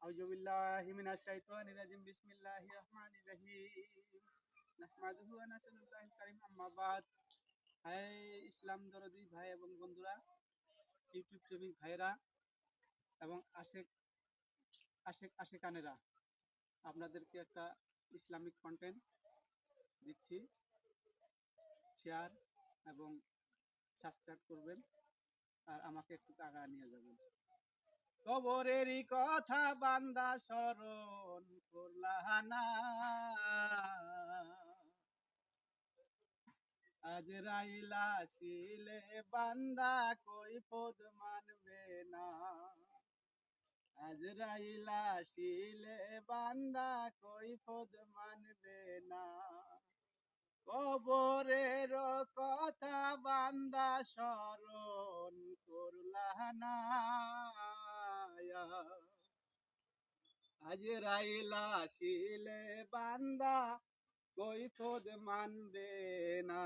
আউযু বিল্লাহি মিনাশ শাইতানির রাজিম বিসমিল্লাহির রহমানির রহিম নাহমাদুহু ওয়া নাসাল্লুল্লাহিল কারীম আম্মা বাদ। হাই ইসলাম দরদি ভাই এবং বন্ধুরা, ইউটিউব প্রেমিক ভাইরা এবং আশেক আশেক আশেকানেরা, আপনাদেরকে একটা ইসলামিক কন্টেন্ট দিচ্ছি। শেয়ার এবং সাবস্ক্রাইব করবেন আর আমাকে একটু টাকা নিয়ে যাবেন। কবরেরই কথা বান্দা স্মরণ করলা না, আজরাইল আসিলে বান্দা কৈফিয়ত মানবে না। আজরাইল আসিলে বান্দা কৈফিয়ত মানবে না। কবরের কথা বান্দা স্মরণ করলা না, আজরাইল আসিলে বান্দা কৈফিয়ত মানবে না।